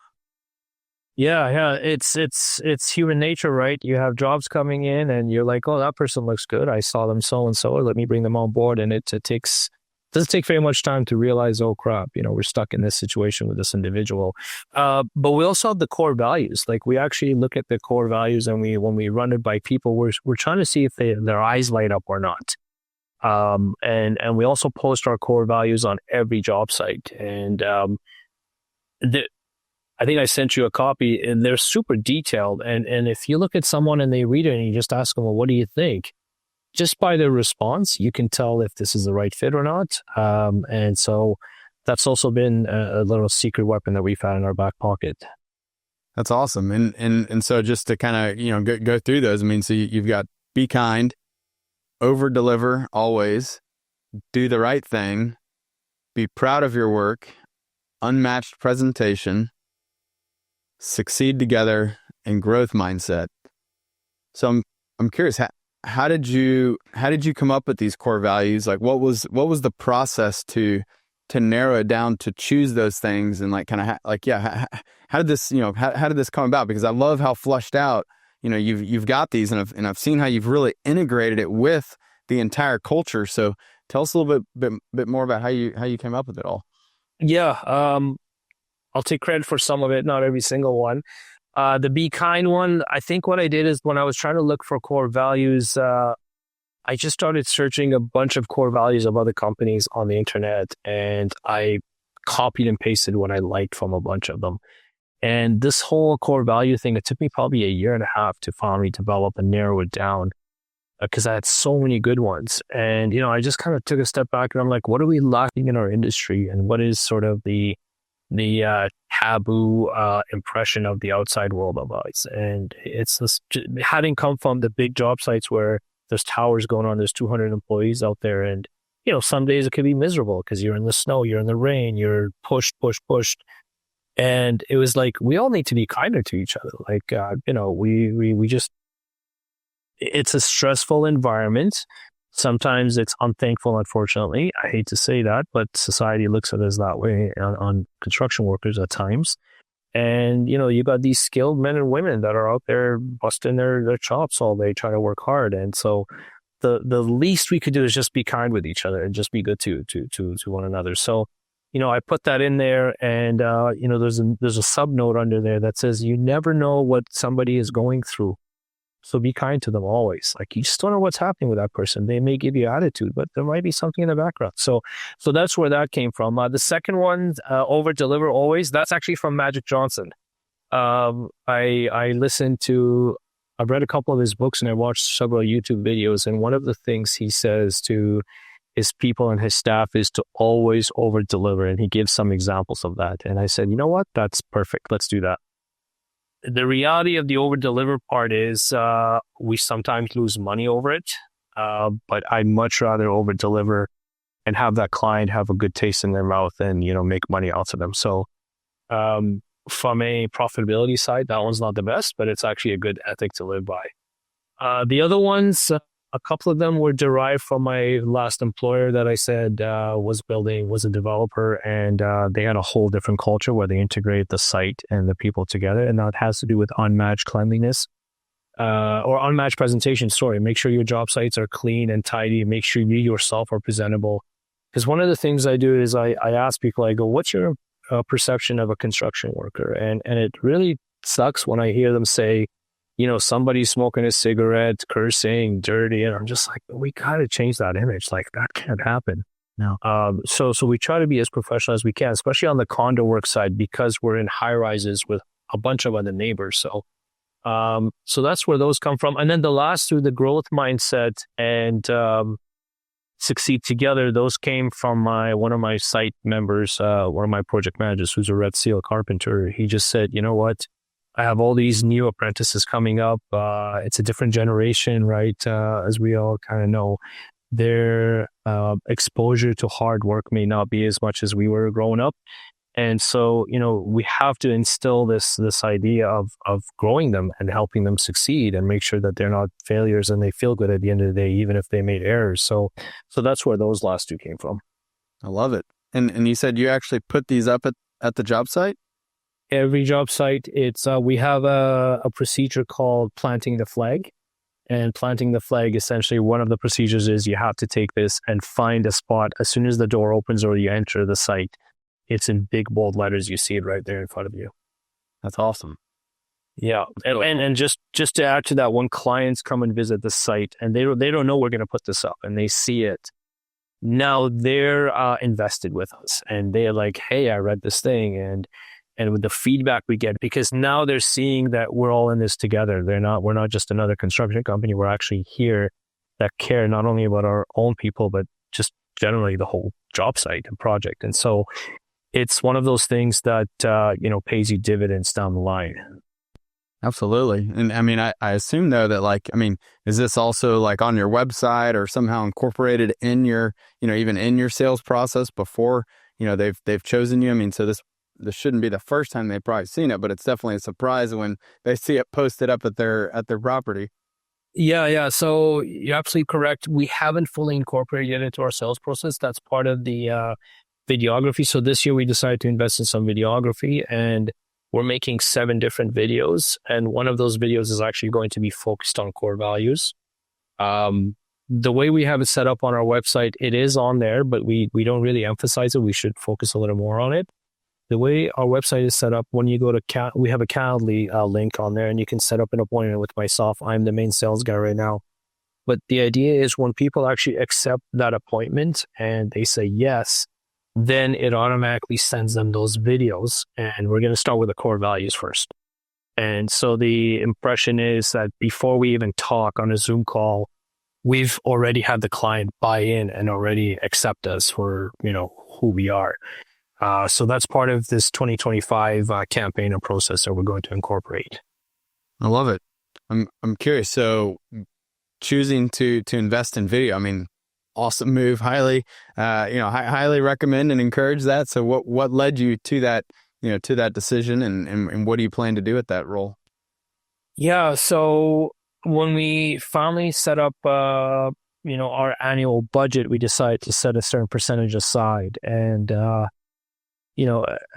Yeah. It's human nature, right? You have jobs coming in and you're like, oh, that person looks good. I saw them so-and-so. Let me bring them on board. And it doesn't take very much time to realize, oh crap, you know, we're stuck in this situation with this individual. But we also have the core values. Like we actually look at the core values and when we run it by people, we're trying to see if their eyes light up or not. And we also post our core values on every job site. And I think I sent you a copy, and they're super detailed. And if you look at someone and they read it and you just ask them, well, what do you think? Just by their response, you can tell if this is the right fit or not. And so that's also been a little secret weapon that we've had in our back pocket. That's awesome. And so just to kind of, you know, go through those, I mean, so you've got be kind, over deliver always, do the right thing, be proud of your work, unmatched presentation, succeed together, and growth mindset. So I'm curious, how did you come up with these core values? Like what was the process to narrow it down to choose those things, and like kind of how did this, you know, how did this come about? Because I love how flushed out, you know, you've got these, and I've seen how you've really integrated it with the entire culture. So tell us a little bit more about how you came up with it all. Yeah. I'll take credit for some of it, not every single one. The be kind one, I think what I did is when I was trying to look for core values, I just started searching a bunch of core values of other companies on the internet, and I copied and pasted what I liked from a bunch of them. And this whole core value thing, it took me probably 1.5 years to finally develop and narrow it down, because I had so many good ones. And, you know, I just kind of took a step back and I'm like, what are we lacking in our industry? And what is sort of the taboo impression of the outside world of us? And it's this, having come from the big job sites where there's towers going on, there's 200 employees out there. And, you know, some days it could be miserable because you're in the snow, you're in the rain, you're pushed. And it was like, we all need to be kinder to each other. Like, you know, we just, it's a stressful environment. Sometimes it's unthankful, unfortunately. I hate to say that, but society looks at us that way on construction workers at times. And, you know, you got these skilled men and women that are out there busting their chops all day, trying to work hard. And so the least we could do is just be kind with each other and just be good to one another. So, you know, I put that in there, and, you know, there's a sub note under there that says, you never know what somebody is going through. So be kind to them always. Like, you just don't know what's happening with that person. They may give you attitude, but there might be something in the background. So that's where that came from. The second one, over deliver always. That's actually from Magic Johnson. I listened to, I've read a couple of his books and I watched several YouTube videos. And one of the things he says to his people and his staff is to always over deliver. And he gives some examples of that. And I said, you know what? That's perfect. Let's do that. The reality of the over deliver part is we sometimes lose money over it, but I'd much rather over deliver and have that client have a good taste in their mouth and, you know, make money out of them. So from a profitability side, that one's not the best, but it's actually a good ethic to live by. The other ones, a couple of them were derived from my last employer that I said was a developer, and they had a whole different culture where they integrate the site and the people together. And that has to do with unmatched cleanliness or unmatched presentation. Sorry, make sure your job sites are clean and tidy. Make sure you yourself are presentable. Because one of the things I do is I ask people, I go, what's your perception of a construction worker? And it really sucks when I hear them say, you know, somebody's smoking a cigarette, cursing, dirty, and I'm just like, we gotta change that image. Like, that can't happen. No. So we try to be as professional as we can, especially on the CondoWorks side, because we're in high rises with a bunch of other neighbors. So that's where those come from. And then the last two, the growth mindset and succeed together, those came from one of my site members, one of my project managers, who's a Red Seal carpenter. He just said, you know what? I have all these new apprentices coming up. It's a different generation, right? As we all kind of know, their exposure to hard work may not be as much as we were growing up. And so, you know, we have to instill this idea of growing them and helping them succeed and make sure that they're not failures and they feel good at the end of the day, even if they made errors. So that's where those last two came from. I love it. And you said you actually put these up at the job site? Every job site, it's we have a procedure called planting the flag. And planting the flag, essentially, one of the procedures is you have to take this and find a spot as soon as the door opens or you enter the site. It's in big, bold letters. You see it right there in front of you. That's awesome. Yeah. And just to add to that, when clients come and visit the site and they don't know we're going to put this up and they see it, now they're invested with us. And they're like, hey, I read this thing. And with the feedback we get, because now they're seeing that we're all in this together. We're not just another construction company. We're actually here that care not only about our own people, but just generally the whole job site and project. And so it's one of those things that, pays you dividends down the line. Absolutely. And I mean, I assume though that is this also like on your website or somehow incorporated in your, even in your sales process before, they've chosen you? I mean, so this shouldn't be the first time they've probably seen it, but it's definitely a surprise when they see it posted up at their property. Yeah. So you're absolutely correct. We haven't fully incorporated it into our sales process. That's part of the videography. So this year we decided to invest in some videography, and we're making 7 different videos. And one of those videos is actually going to be focused on core values. The way we have it set up on our website, it is on there, but we don't really emphasize it. We should focus a little more on it. The way our website is set up, when you go to we have a Calendly link on there, and you can set up an appointment with myself. I'm the main sales guy right now. But the idea is when people actually accept that appointment and they say yes, then it automatically sends them those videos. And we're going to start with the core values first. And so the impression is that before we even talk on a Zoom call, we've already had the client buy in and already accept us for, who we are. So that's part of this 2025 campaign and process that we're going to incorporate. I love it. I'm curious. So choosing to invest in video, I mean, awesome move. Highly, highly recommend and encourage that. So what led you to that, to that decision, and what do you plan to do with that role? Yeah. So when we finally set up, our annual budget, we decided to set a certain percentage aside. And,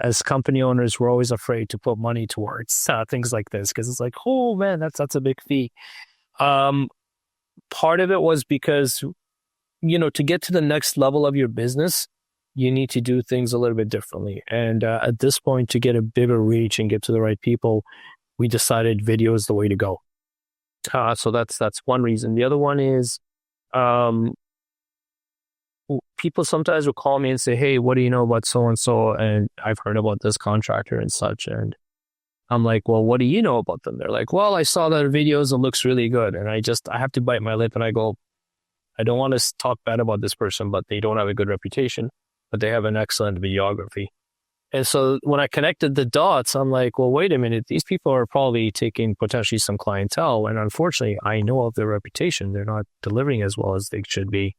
as company owners, we're always afraid to put money towards things like this, because it's like, oh man, that's a big fee. Part of it was because, to get to the next level of your business, you need to do things a little bit differently. And at this point, to get a bigger reach and get to the right people, we decided video is the way to go. So that's one reason. The other one is, um, people sometimes will call me and say, "Hey, what do you know about so and so?" And I've heard about this contractor and such. And I'm like, "Well, what do you know about them?" They're like, "Well, I saw their videos. It looks really good." And I have to bite my lip and I go, "I don't want to talk bad about this person, but they don't have a good reputation, but they have an excellent videography." And so when I connected the dots, I'm like, well, wait a minute. These people are probably taking potentially some clientele. And unfortunately, I know of their reputation. They're not delivering as well as they should be.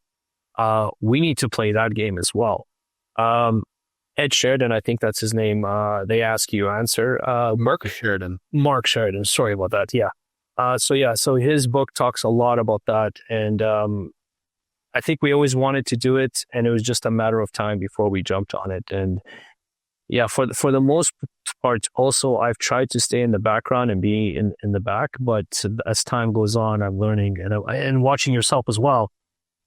We need to play that game as well. Um, Ed Sheridan, I think that's his name. They ask you answer. Mark Sheridan. Mark Sheridan. Sorry about that. Yeah. So his book talks a lot about that. And I think we always wanted to do it. And it was just a matter of time before we jumped on it. And yeah, for the most part, also, I've tried to stay in the background and be in the back. But as time goes on, I'm learning and watching yourself as well.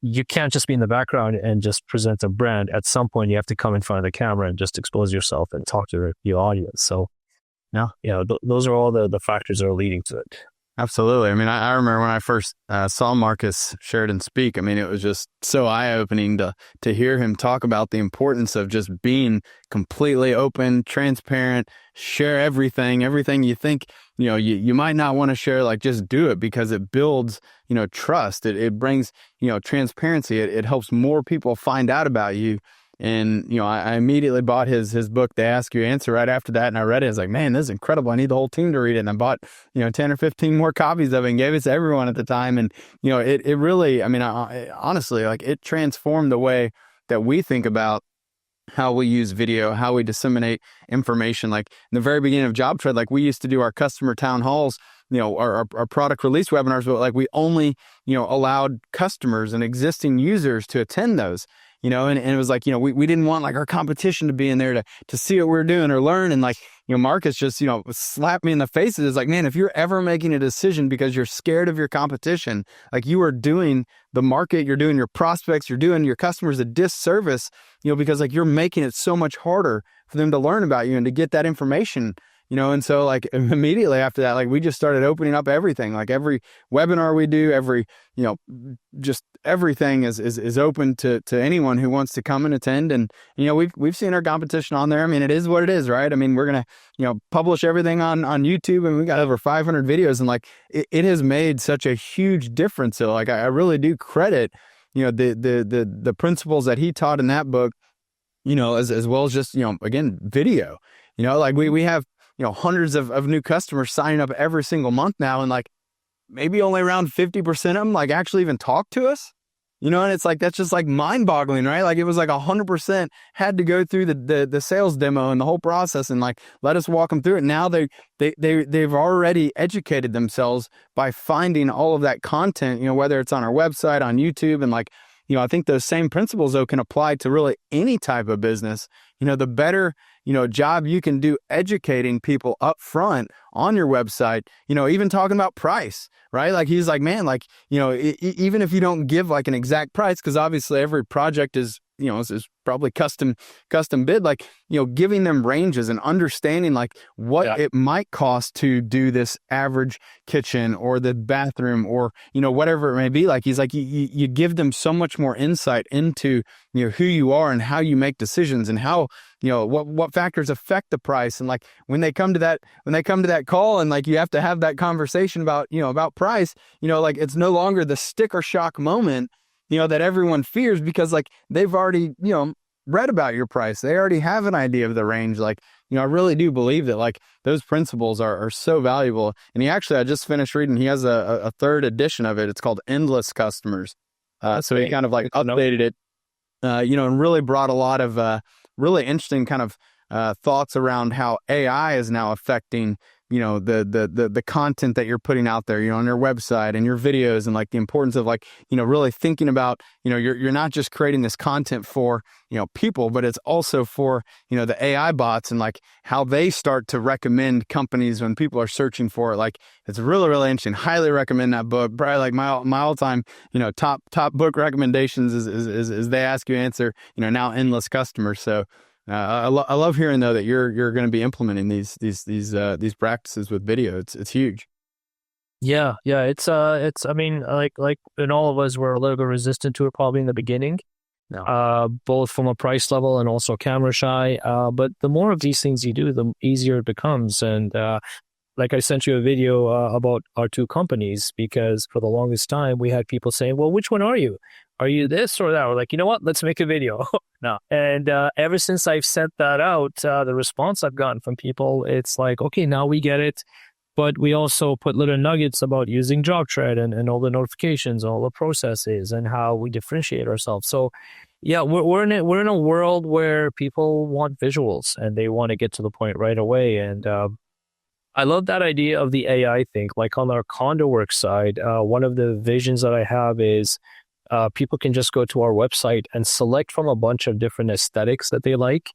You can't just be in the background and just present a brand. At some point, you have to come in front of the camera and just expose yourself and talk to the audience. So, those are all the factors that are leading to it. Absolutely. I mean, I remember when I first saw Marcus Sheridan speak. I mean, it was just so eye-opening to hear him talk about the importance of just being completely open, transparent, share everything you think, you might not want to share, like just do it because it builds, trust. It brings, transparency. It helps more people find out about you. And, I immediately bought his book, They Ask You Answer, right after that. And I read it. I was like, man, this is incredible. I need the whole team to read it. And I bought, 10 or 15 more copies of it and gave it to everyone at the time. And, it really, I mean, honestly, like it transformed the way that we think about how we use video, how we disseminate information. Like in the very beginning of JobTread, like we used to do our customer town halls, our product release webinars, but like we only, allowed customers and existing users to attend those. And it was like, we didn't want like our competition to be in there to see what we're doing or learn. And like, Marcus just, slapped me in the face. It's like, man, if you're ever making a decision because you're scared of your competition, like you are doing the market, you're doing your prospects, you're doing your customers a disservice, because like you're making it so much harder for them to learn about you and to get that information. And so like immediately after that, like we just started opening up everything, like every webinar we do, every, just everything is open to anyone who wants to come and attend. And, we've seen our competition on there. I mean, it is what it is, right? I mean, we're going to, publish everything on YouTube, and we got over 500 videos, and like, it has made such a huge difference. So like, I really do credit, the principles that he taught in that book, as well as just, again, video, like we have, hundreds of new customers signing up every single month now. And like maybe only around 50% of them like actually even talk to us, and it's like, that's just like mind boggling, right? Like it was like 100% had to go through the sales demo and the whole process and like, let us walk them through it. Now they've already educated themselves by finding all of that content, whether it's on our website, on YouTube. And like, I think those same principles though can apply to really any type of business. The better, job you can do educating people up front on your website, even talking about price, right? Like he's like, man, like, even if you don't give like an exact price, because obviously every project is, is probably custom bid, like, giving them ranges and understanding like what it might cost to do this average kitchen or the bathroom or, whatever it may be. Like, he's like, you give them so much more insight into, who you are and how you make decisions and how, what factors affect the price. And like, when they come to that call and like, you have to have that conversation about, about price, like it's no longer the sticker shock moment, that everyone fears, because like they've already, read about your price. They already have an idea of the range. Like, I really do believe that like those principles are so valuable. And I just finished reading, he has a third edition of it. It's called Endless Customers. So he kind of like updated it, and really brought a lot of really interesting kind of thoughts around how AI is now affecting, the content that you're putting out there, on your website and your videos, and like the importance of like, really thinking about, you're not just creating this content for, people, but it's also for, the AI bots and like how they start to recommend companies when people are searching for it. Like, it's really, really interesting. Highly recommend that book. Probably like my all time, top book recommendations is They Ask You Answer, now Endless Customers. So, I love hearing though that you're going to be implementing these practices with video. It's huge. Yeah. It's. I mean, like, and all of us were a little bit resistant to it probably in the beginning. No. Both from a price level and also camera shy. But the more of these things you do, the easier it becomes. And like I sent you a video about our two companies because for the longest time we had people saying, "Well, which one are you? Are you this or that?" We're like, you know what? Let's make a video. No. And ever since I've sent that out, the response I've gotten from people, it's like, okay, now we get it. But we also put little nuggets about using JobTread and all the notifications, all the processes, and how we differentiate ourselves. So, yeah, we're in a world where people want visuals and they want to get to the point right away. And I love that idea of the AI thing. Like on our CondoWorks side, one of the visions that I have is people can just go to our website and select from a bunch of different aesthetics that they like.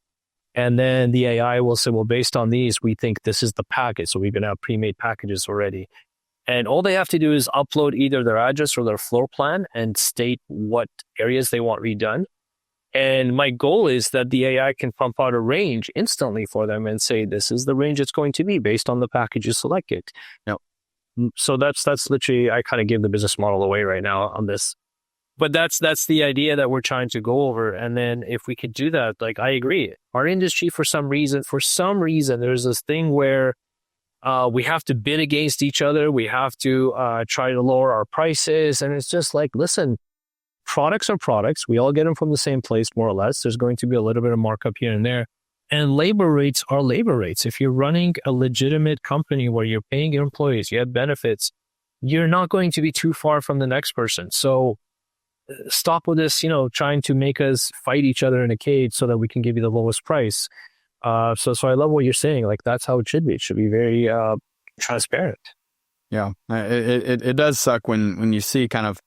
And then the AI will say, well, based on these, we think this is the package. So we're going to have pre-made packages already. And all they have to do is upload either their address or their floor plan and state what areas they want redone. And my goal is that the AI can pump out a range instantly for them and say, this is the range it's going to be based on the package you selected. Now, so that's literally, I kind of give the business model away right now on this. But that's the idea that we're trying to go over. And then if we could do that, like I agree, our industry for some reason, there's this thing where we have to bid against each other. We have to try to lower our prices. And it's just like, listen, products are products. We all get them from the same place, more or less. There's going to be a little bit of markup here and there. And labor rates are labor rates. If you're running a legitimate company where you're paying your employees, you have benefits, you're not going to be too far from the next person. So stop with this, trying to make us fight each other in a cage so that we can give you the lowest price. So I love what you're saying. Like that's how it should be. It should be very transparent. Yeah, it does suck when you see kind of,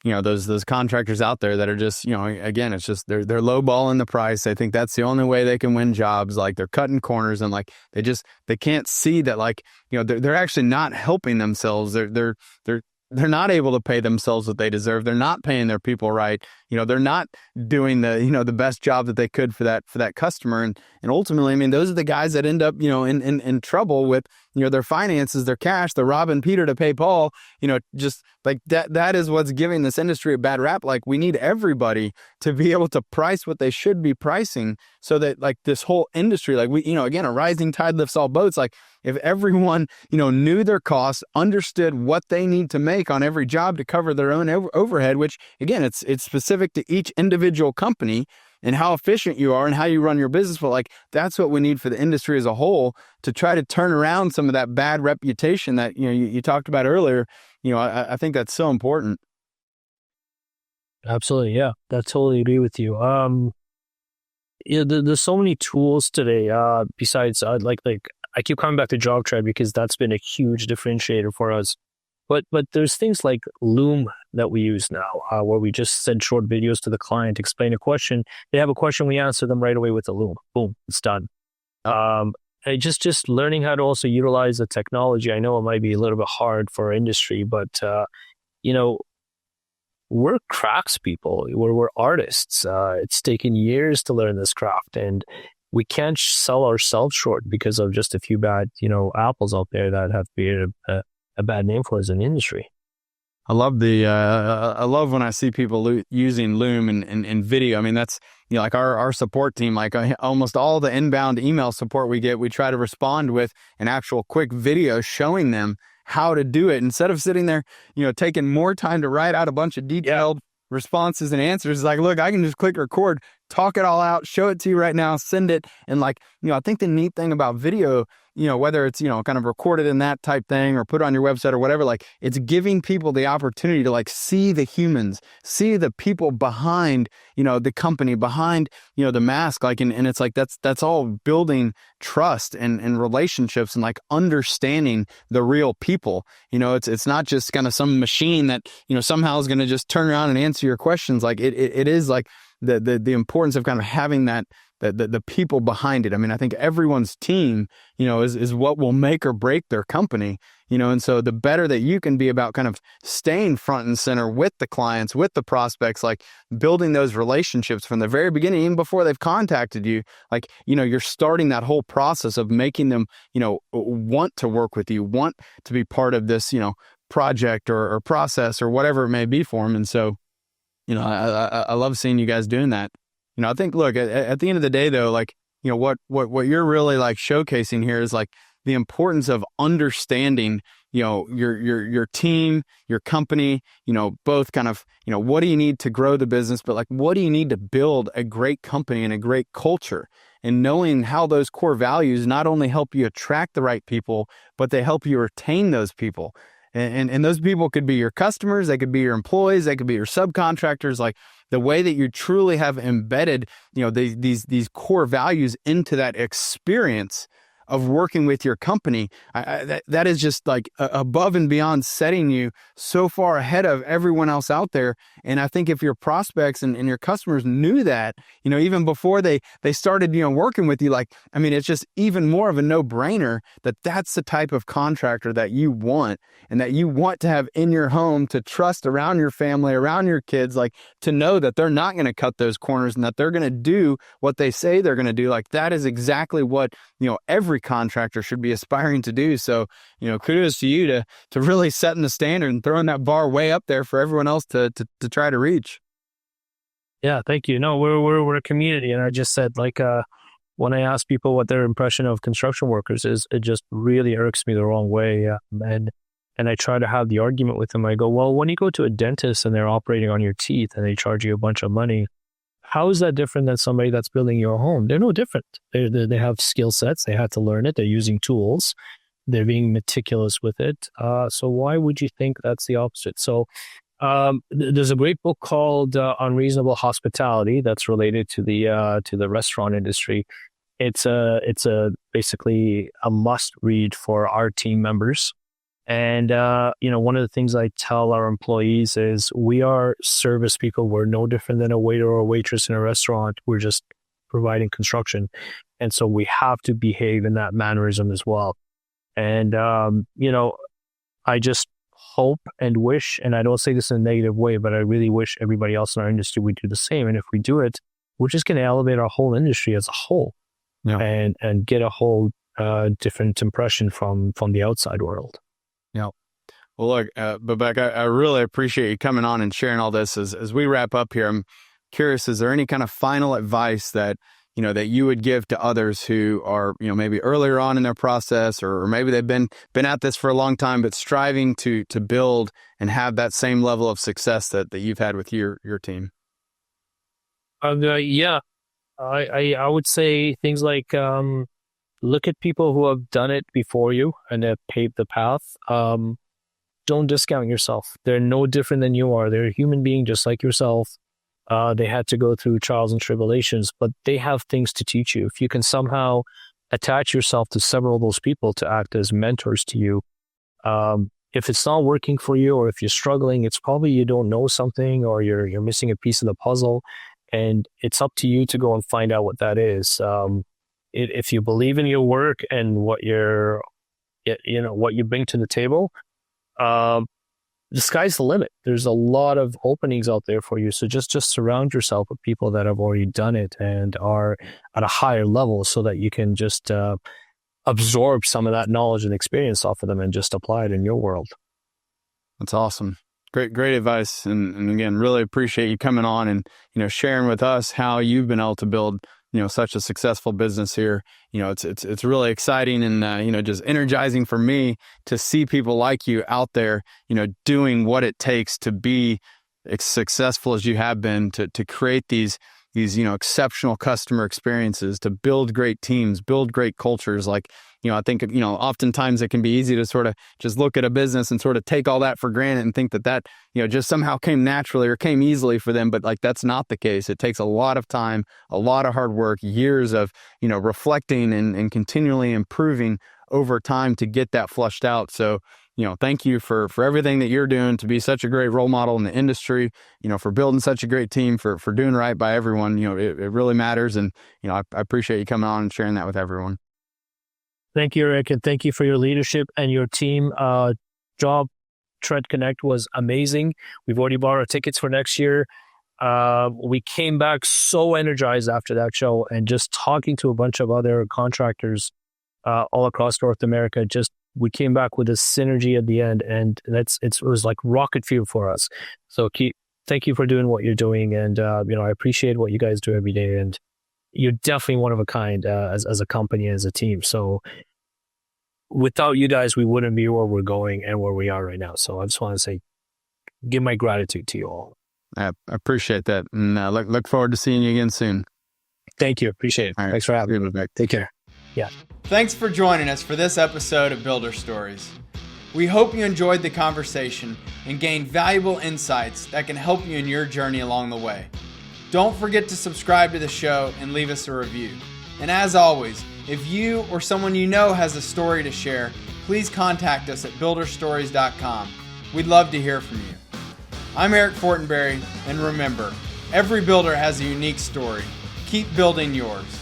those contractors out there that are just, again, it's just they're lowballing the price. They think that's the only way they can win jobs. Like they're cutting corners and like they can't see that, like, they're actually not helping themselves. They're not able to pay themselves what they deserve. They're not paying their people right. They're not doing the best job that they could for that customer. And ultimately, I mean, those are the guys that end up, in trouble with, their finances, their cash. They're robbing Peter to pay Paul. Just like that is what's giving this industry a bad rap. Like we need everybody to be able to price what they should be pricing so that like this whole industry, like we, again, a rising tide lifts all boats. Like if everyone, knew their costs, understood what they need to make on every job to cover their own overhead, which again, it's specific to each individual company and how efficient you are and how you run your business. But like, that's what we need for the industry as a whole to try to turn around some of that bad reputation that, you talked about earlier. I think that's so important. Absolutely. Yeah, I totally agree with you. There's so many tools today. Besides, like I keep coming back to JobTread because that's been a huge differentiator for us. But there's things like Loom that we use now, where we just send short videos to the client, explain a question. They have a question, we answer them right away with the Loom. Boom, it's done. Just learning how to also utilize the technology. I know it might be a little bit hard for our industry, but we're craftspeople. We're artists. It's taken years to learn this craft, and we can't sell ourselves short because of just a few bad, apples out there that have created a bad name for us in the industry. I love I love when I see people using Loom and video. I mean, that's, like our support team, like almost all the inbound email support we get, we try to respond with an actual quick video showing them how to do it instead of sitting there, taking more time to write out a bunch of detailed responses and answers. It's like, look, I can just click record, talk it all out, show it to you right now, send it. And like, I think the neat thing about video, whether it's, kind of recorded in that type thing or put on your website or whatever, like it's giving people the opportunity to like see the humans, see the people behind, the company, behind, the mask, like, and it's like, that's all building trust and relationships and like understanding the real people. It's not just kind of some machine that, somehow is going to just turn around and answer your questions. Like it is like the importance of kind of having that, the people behind it. I mean, I think everyone's team, is what will make or break their company, and so the better that you can be about kind of staying front and center with the clients, with the prospects, like building those relationships from the very beginning, even before they've contacted you, like, you're starting that whole process of making them, want to work with you, want to be part of this, project or process or whatever it may be for them. And so, I love seeing you guys doing that. I think, look, at the end of the day, though, like, what you're really like showcasing here is like the importance of understanding, your team, your company, both kind of, what do you need to grow the business, but like, what do you need to build a great company and a great culture? And knowing how those core values not only help you attract the right people, but they help you retain those people. And those people could be your customers, they could be your employees, they could be your subcontractors. Like the way that you truly have embedded, these core values into that experience of working with your company, that is just like above and beyond setting you so far ahead of everyone else out there. And I think if your prospects and your customers knew that, even before they started, working with you, like, I mean, it's just even more of a no-brainer that that's the type of contractor that you want and that you want to have in your home, to trust around your family, around your kids, like to know that they're not going to cut those corners and that they're going to do what they say they're going to do. Like that is exactly what, every contractor should be aspiring to do. So, kudos to you to really setting the standard and throwing that bar way up there for everyone else to try to reach. Yeah, thank you. No, we're a community, and I just said, like, when I ask people what their impression of construction workers is, it just really irks me the wrong way. And I try to have the argument with them. I go, well, when you go to a dentist and they're operating on your teeth and they charge you a bunch of money, how is that different than somebody that's building your home? They're no different. They have skill sets. They had to learn it. They're using tools. They're being meticulous with it. So why would you think that's the opposite? So there's a great book called Unreasonable Hospitality that's related to the restaurant industry. It's basically a must read for our team members. And, one of the things I tell our employees is we are service people. We're no different than a waiter or a waitress in a restaurant. We're just providing construction. And so we have to behave in that mannerism as well. And, I just hope and wish, and I don't say this in a negative way, but I really wish everybody else in our industry would do the same. And if we do it, we're just going to elevate our whole industry as a whole, and get a whole different impression from the outside world. Yeah. Well, look, Babak, I really appreciate you coming on and sharing all this. As we wrap up here, I'm curious, is there any kind of final advice that you would give to others who are, maybe earlier on in their process, or maybe they've been at this for a long time, but striving to build and have that same level of success that you've had with your team? I would say things like, look at people who have done it before you and have paved the path. Don't discount yourself. They're no different than you are. They're a human being just like yourself. They had to go through trials and tribulations, but they have things to teach you. If you can somehow attach yourself to several of those people to act as mentors to you, if it's not working for you, or if you're struggling, it's probably you don't know something, or you're missing a piece of the puzzle, and it's up to you to go and find out what that is. If you believe in your work and what what you bring to the table, the sky's the limit. There's a lot of openings out there for you. So just surround yourself with people that have already done it and are at a higher level, so that you can just absorb some of that knowledge and experience off of them and just apply it in your world. That's awesome. Great advice. And again, really appreciate you coming on and, sharing with us how you've been able to build, such a successful business here. It's really exciting and, just energizing for me to see people like you out there, doing what it takes to be as successful as you have been, to create these, exceptional customer experiences, to build great teams, build great cultures. Like, I think, oftentimes it can be easy to sort of just look at a business and sort of take all that for granted and think that, just somehow came naturally or came easily for them. But like, that's not the case. It takes a lot of time, a lot of hard work, years of, reflecting and continually improving over time to get that flushed out. So, thank you for everything that you're doing to be such a great role model in the industry, for building such a great team, for doing right by everyone. It really matters. And, I appreciate you coming on and sharing that with everyone. Thank you, Eric, and thank you for your leadership and your team. Job Trend Connect was amazing. We've already bought our tickets for next year. We came back so energized after that show, and just talking to a bunch of other contractors all across North America. Just we came back with a synergy at the end, and it was like rocket fuel for us. So thank you for doing what you're doing, and I appreciate what you guys do every day, and you're definitely one of a kind as a company, as a team. So without you guys, we wouldn't be where we're going and where we are right now. So I just want to say, give my gratitude to you all. I appreciate that, and look forward to seeing you again soon. Thank you. Appreciate it. All right. Thanks for having me. Take care. Yeah. Thanks for joining us for this episode of Builder Stories. We hope you enjoyed the conversation and gained valuable insights that can help you in your journey along the way. Don't forget to subscribe to the show and leave us a review. And as always, if you or someone you know has a story to share, please contact us at builderstories.com. We'd love to hear from you. I'm Eric Fortenberry, and remember, every builder has a unique story. Keep building yours.